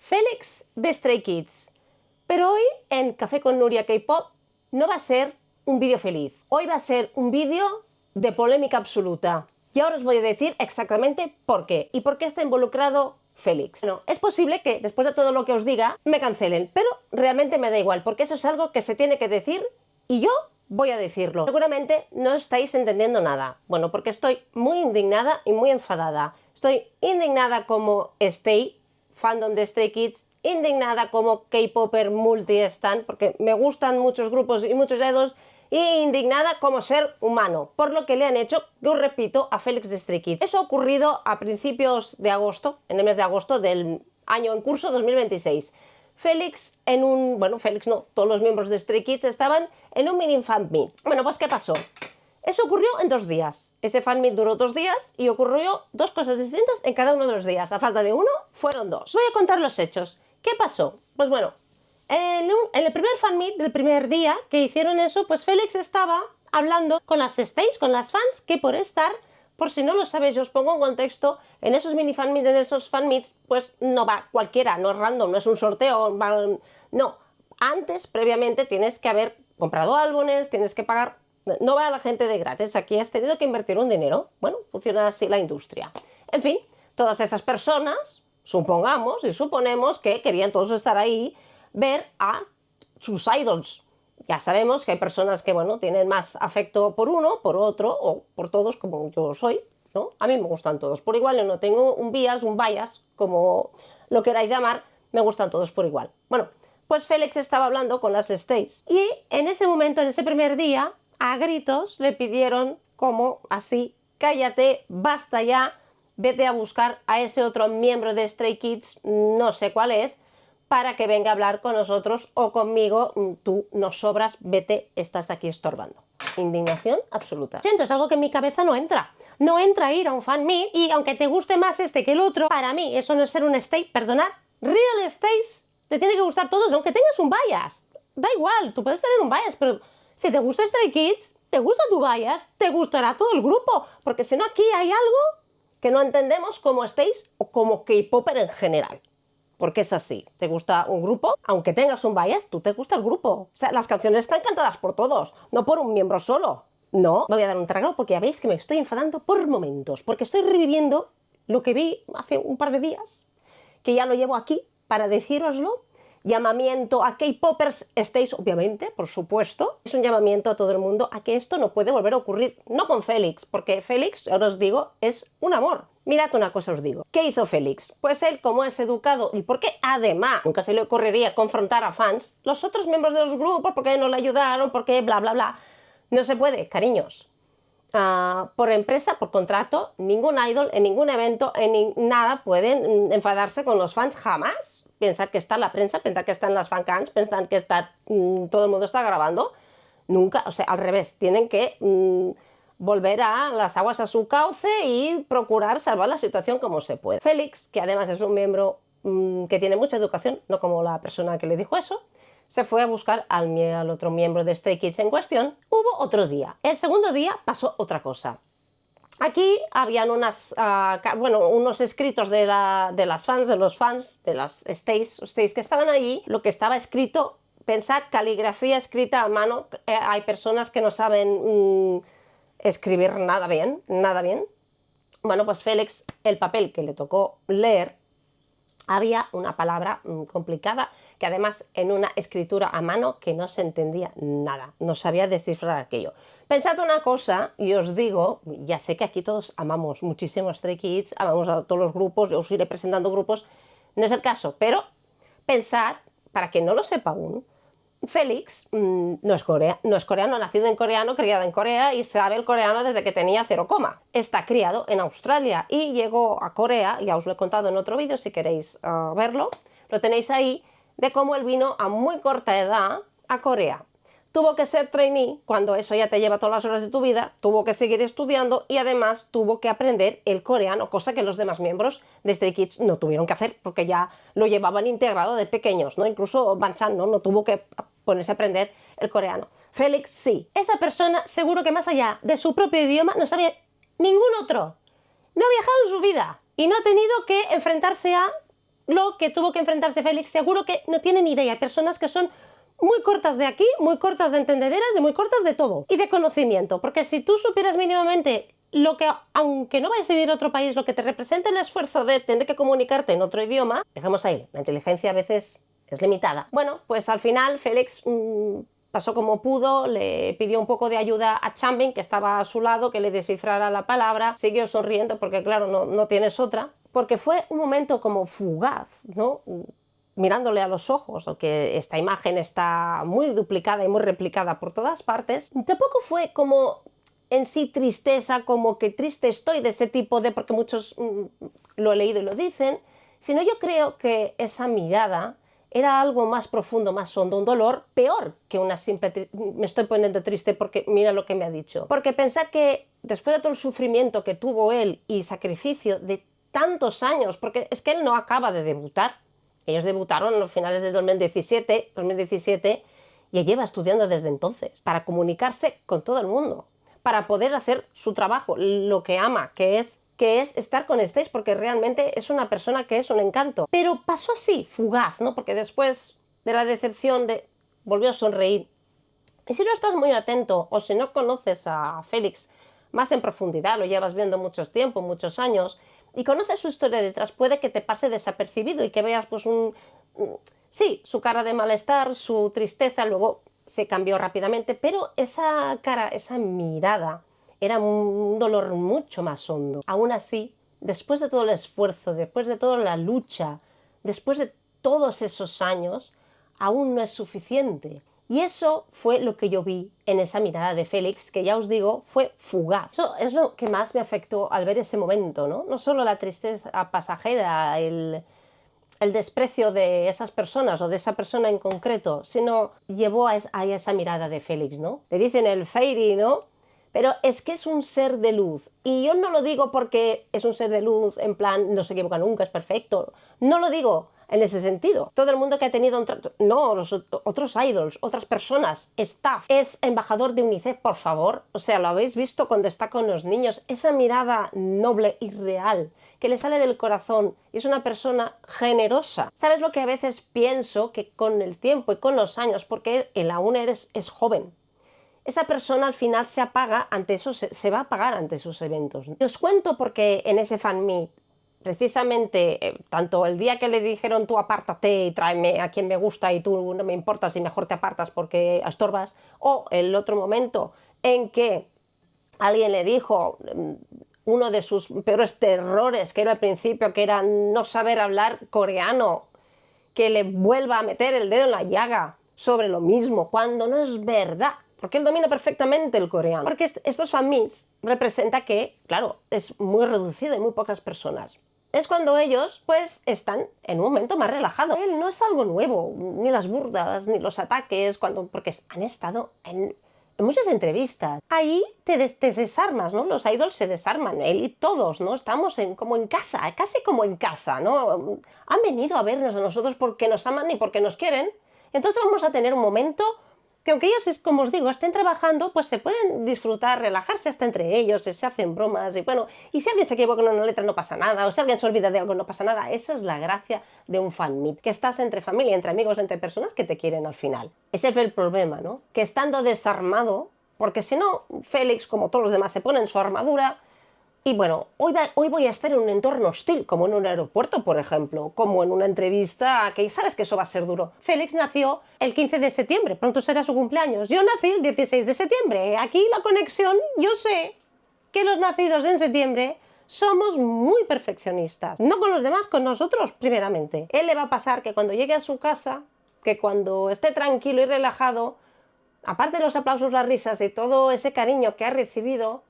Félix de Stray Kids. Pero hoy en Café con Nuria K-Pop no va a ser un vídeo feliz. Hoy va a ser un vídeo de polémica absoluta. Y ahora os voy a decir exactamente por qué. Y por qué está involucrado Félix. Bueno, es posible que después de todo lo que os diga me cancelen, pero realmente me da igual, porque eso es algo que se tiene que decir y yo voy a decirlo. Seguramente no estáis entendiendo nada. Bueno, porque estoy muy indignada y muy enfadada. Estoy indignada como Stay, fandom de Stray Kids, indignada como K-Popper multi-stan, porque me gustan muchos grupos y muchos idols, y indignada como ser humano, por lo que le han hecho, yo repito, a Félix de Stray Kids. Eso ha ocurrido a principios de agosto, en el mes de agosto del año en curso 2026. Félix Félix no, todos los miembros de Stray Kids estaban en un mini fan meet. Bueno, pues ¿qué pasó? Eso ocurrió en 2 días. Ese fan meet duró 2 días y ocurrió 2 cosas distintas en cada uno de los días. A falta de uno, fueron 2. Voy a contar los hechos. ¿Qué pasó? Pues bueno, en el primer fan meet del primer día que hicieron eso, pues Félix estaba hablando con las Stays, con las fans, que por estar, por si no lo sabéis, yo os pongo en contexto, en esos mini fan meets, en esos fan meets, pues no va cualquiera, no es random, no es un sorteo, no. Antes, previamente, tienes que haber comprado álbumes, tienes que pagar. No va a la gente de gratis, aquí has tenido que invertir un dinero. Bueno, funciona así la industria. En fin, todas esas personas, supongamos y suponemos que querían todos estar ahí, ver a sus idols. Ya sabemos que hay personas que, bueno, tienen más afecto por uno, por otro o por todos, como yo soy, ¿no? A mí me gustan todos por igual, yo no tengo un bias, como lo queráis llamar, me gustan todos por igual. Bueno, pues Félix estaba hablando con las Stays y en ese momento, en ese primer día, a gritos le pidieron como así, cállate, basta ya, vete a buscar a ese otro miembro de Stray Kids, no sé cuál es, para que venga a hablar con nosotros o conmigo, tú nos sobras, vete, estás aquí estorbando. Indignación absoluta. Siento, es algo que en mi cabeza no entra. No entra ir a un fan meet y aunque te guste más este que el otro, para mí eso no es ser un Stay, perdonad, real Stays, te tiene que gustar todos, aunque tengas un bias. Da igual, tú puedes tener un bias, pero si te gusta Stray Kids, te gusta tu bias, te gustará todo el grupo, porque si no aquí hay algo que no entendemos como Stays o como K-Popper en general. Porque es así, te gusta un grupo, aunque tengas un bias, tú te gusta el grupo. O sea, las canciones están cantadas por todos, no por un miembro solo. No, me voy a dar un trago porque ya veis que me estoy enfadando por momentos, porque estoy reviviendo lo que vi hace un par de días, que ya lo llevo aquí para decíroslo. Llamamiento a K-Poppers Stays, obviamente, por supuesto. Es un llamamiento a todo el mundo a que esto no puede volver a ocurrir. No con Félix, porque Félix, ahora os digo, es un amor. Mirad una cosa os digo. ¿Qué hizo Félix? Pues él, como es educado y porque además nunca se le ocurriría confrontar a fans, los otros miembros de los grupos, porque no le ayudaron, porque bla, bla, bla. No se puede, cariños. Por empresa, por contrato, ningún idol, en ningún evento, nada pueden enfadarse con los fans jamás. Pensad que está la prensa, pensad que están las fancams, pensad que está, todo el mundo está grabando. Nunca, o sea, al revés, tienen que volver a las aguas a su cauce y procurar salvar la situación como se puede. Félix, que además es un miembro que tiene mucha educación, no como la persona que le dijo eso, se fue a buscar al otro miembro de Stray Kids en cuestión. Hubo otro día. El segundo día pasó otra cosa. Aquí habían unos escritos de las fans, de los fans, de las Stays que estaban allí. Lo que estaba escrito, pensad, caligrafía escrita a mano. Hay personas que no saben escribir nada bien, nada bien. Bueno, pues Félix, el papel que le tocó leer, había una palabra complicada que además en una escritura a mano que no se entendía nada, no sabía descifrar aquello. Pensad una cosa y os digo, ya sé que aquí todos amamos muchísimo a Stray Kids, amamos a todos los grupos, yo os iré presentando grupos, no es el caso, pero pensad, para quien no lo sepa aún, Félix no es coreano, nacido en coreano, criado en Corea y sabe el coreano desde que tenía 0, está criado en Australia y llegó a Corea, ya os lo he contado en otro vídeo si queréis verlo, lo tenéis ahí, de cómo él vino a muy corta edad a Corea. Tuvo que ser trainee, cuando eso ya te lleva todas las horas de tu vida, tuvo que seguir estudiando y además tuvo que aprender el coreano, cosa que los demás miembros de Stray Kids no tuvieron que hacer porque ya lo llevaban integrado de pequeños, ¿no? Incluso Banchan no tuvo que ponerse a aprender el coreano. Félix sí. Esa persona seguro que más allá de su propio idioma no sabía ningún otro. No ha viajado en su vida y no ha tenido que enfrentarse a lo que tuvo que enfrentarse Félix, seguro que no tiene ni idea. Hay personas que son muy cortas de aquí, muy cortas de entendederas y muy cortas de todo. Y de conocimiento, porque si tú supieras mínimamente lo que, aunque no vayas a vivir en otro país, lo que te representa el esfuerzo de tener que comunicarte en otro idioma, dejemos ahí, la inteligencia a veces es limitada. Bueno, pues al final Félix pasó como pudo, le pidió un poco de ayuda a Changbin, que estaba a su lado, que le descifrara la palabra, siguió sonriendo porque claro, no tienes otra, porque fue un momento como fugaz, ¿no? Mirándole a los ojos, aunque esta imagen está muy duplicada y muy replicada por todas partes, tampoco fue como en sí tristeza, como que triste estoy de ese tipo de, porque muchos lo he leído y lo dicen, sino yo creo que esa mirada era algo más profundo, más hondo, un dolor peor que una simple... Me estoy poniendo triste porque mira lo que me ha dicho. Porque pensar que después de todo el sufrimiento que tuvo él y sacrificio de tantos años, porque es que él no acaba de debutar, ellos debutaron en los finales de 2017 y él lleva estudiando desde entonces para comunicarse con todo el mundo, para poder hacer su trabajo, lo que ama, que es estar con Stage, porque realmente es una persona que es un encanto. Pero pasó así, fugaz, ¿no? Porque después de la decepción volvió a sonreír. Y si no estás muy atento o si no conoces a Félix más en profundidad, lo llevas viendo muchos tiempos, muchos años, y conoces su historia detrás, puede que te pase desapercibido y que veas pues sí, su cara de malestar, su tristeza, luego se cambió rápidamente, pero esa cara, esa mirada, era un dolor mucho más hondo. Aún así, después de todo el esfuerzo, después de toda la lucha, después de todos esos años, aún no es suficiente. Y eso fue lo que yo vi en esa mirada de Félix, que ya os digo, fue fugaz. Eso es lo que más me afectó al ver ese momento, ¿no? No solo la tristeza pasajera, el desprecio de esas personas o de esa persona en concreto, sino llevó a esa mirada de Félix, ¿no? Le dicen el Fairy, ¿no? Pero es que es un ser de luz. Y yo no lo digo porque es un ser de luz, en plan, no se equivoca nunca, es perfecto. No lo digo en ese sentido. Todo el mundo que ha tenido un trato... No, los otros idols, otras personas, staff. Es embajador de UNICEF, por favor. O sea, lo habéis visto cuando está con los niños. Esa mirada noble y real que le sale del corazón. Y es una persona generosa. ¿Sabes lo que a veces pienso? Que con el tiempo y con los años, porque él aún es joven, esa persona al final se apaga ante eso, se va a apagar ante sus eventos. Y os cuento porque en ese fan meet, precisamente, tanto el día que le dijeron tú apártate y tráeme a quien me gusta y tú no me importas y mejor te apartas porque estorbas, o el otro momento en que alguien le dijo uno de sus peores terrores, que era al principio, que era no saber hablar coreano, que le vuelva a meter el dedo en la llaga sobre lo mismo, cuando no es verdad. Porque él domina perfectamente el coreano. Porque estos fan meets representa que, claro, es muy reducido y muy pocas personas. Es cuando ellos, pues, están en un momento más relajado. Él no es algo nuevo, ni las burdas, ni los ataques, porque han estado en muchas entrevistas. Ahí te desarmas, ¿no? Los idols se desarman, él y todos, ¿no? Estamos como en casa, casi como en casa, ¿no? Han venido a vernos a nosotros porque nos aman y porque nos quieren. Entonces vamos a tener un momento que aunque ellos, como os digo, estén trabajando, pues se pueden disfrutar, relajarse hasta entre ellos, se hacen bromas y bueno, y si alguien se equivoca en una letra no pasa nada, o si alguien se olvida de algo no pasa nada. Esa es la gracia de un fan meet, que estás entre familia, entre amigos, entre personas que te quieren al final. Ese es el problema, ¿no? Que estando desarmado, porque si no, Félix, como todos los demás, se pone en su armadura. Y bueno, hoy voy a estar en un entorno hostil, como en un aeropuerto, por ejemplo, como en una entrevista, que sabes que eso va a ser duro. Félix nació el 15 de septiembre, pronto será su cumpleaños. Yo nací el 16 de septiembre. Aquí la conexión, yo sé que los nacidos en septiembre somos muy perfeccionistas. No con los demás, con nosotros, primeramente. Él le va a pasar que cuando llegue a su casa, que cuando esté tranquilo y relajado, aparte de los aplausos, las risas y todo ese cariño que ha recibido,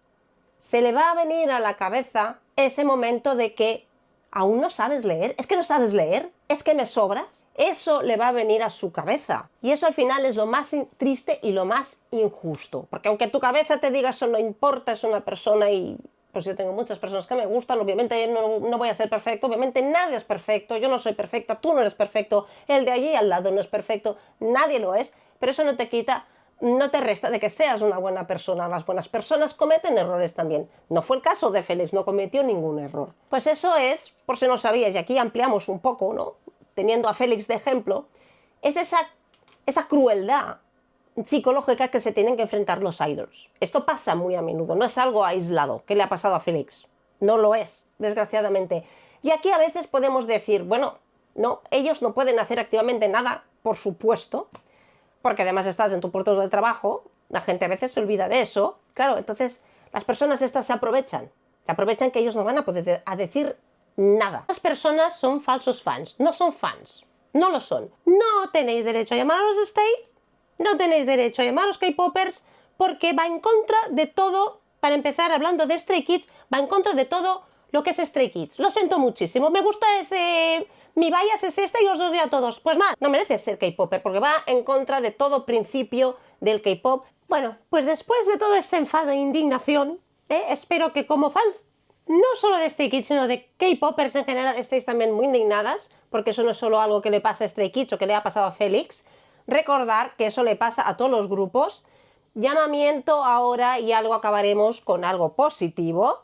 se le va a venir a la cabeza ese momento de que aún no sabes leer. ¿Es que no sabes leer? ¿Es que me sobras? Eso le va a venir a su cabeza. Y eso al final es lo más triste y lo más injusto. Porque aunque tu cabeza te diga eso no importa, es una persona y... Pues yo tengo muchas personas que me gustan, obviamente no voy a ser perfecto, obviamente nadie es perfecto, yo no soy perfecta, tú no eres perfecto, el de allí al lado no es perfecto, nadie lo es, pero eso no te quita no te resta de que seas una buena persona. Las buenas personas cometen errores también. No fue el caso de Félix, no cometió ningún error. Pues eso es, por si no sabías, y aquí ampliamos un poco, ¿no? Teniendo a Félix de ejemplo, es esa crueldad psicológica que se tienen que enfrentar los idols. Esto pasa muy a menudo, no es algo aislado que le ha pasado a Félix. No lo es, desgraciadamente. Y aquí a veces podemos decir, bueno, no, ellos no pueden hacer activamente nada, por supuesto, porque además estás en tu puesto de trabajo, la gente a veces se olvida de eso. Claro, entonces las personas estas se aprovechan que ellos no van a poder decir nada. Las personas son falsos fans, no son fans, no lo son. No tenéis derecho a llamar a los Stays, no tenéis derecho a llamar a los K-popers, porque va en contra de todo, para empezar hablando de Stray Kids, va en contra de todo lo que es Stray Kids. Lo siento muchísimo, me gusta ese... Mi bias es esta y os odio a todos. Pues mal, no mereces ser K-popper porque va en contra de todo principio del K-pop. Bueno, pues después de todo este enfado e indignación, espero que como fans, no solo de Stray Kids, sino de K-popers en general, estéis también muy indignadas, porque eso no es solo algo que le pasa a Stray Kids o que le ha pasado a Félix. Recordar que eso le pasa a todos los grupos. Llamamiento ahora, y algo acabaremos con algo positivo,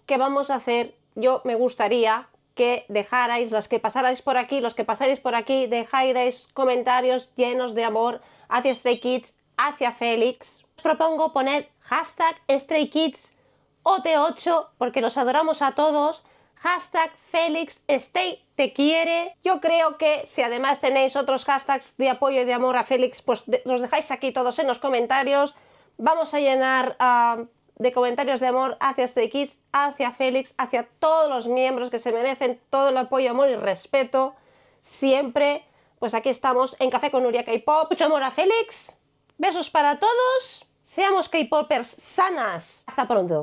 que vamos a hacer. Yo me gustaría que dejarais, los que pasarais por aquí, dejarais comentarios llenos de amor hacia Stray Kids, hacia Félix. Os propongo poner hashtag Stray Kids OT8, porque los adoramos a todos. Hashtag Félix Stay te quiere. Yo creo que si además tenéis otros hashtags de apoyo y de amor a Félix, pues los dejáis aquí todos en los comentarios. Vamos a llenar de comentarios de amor hacia Stray Kids, hacia Félix, hacia todos los miembros que se merecen todo el apoyo, amor y respeto. Siempre, pues aquí estamos en Café con Nuria K-Pop. Mucho amor a Félix. Besos para todos. Seamos K-Popers sanas. Hasta pronto.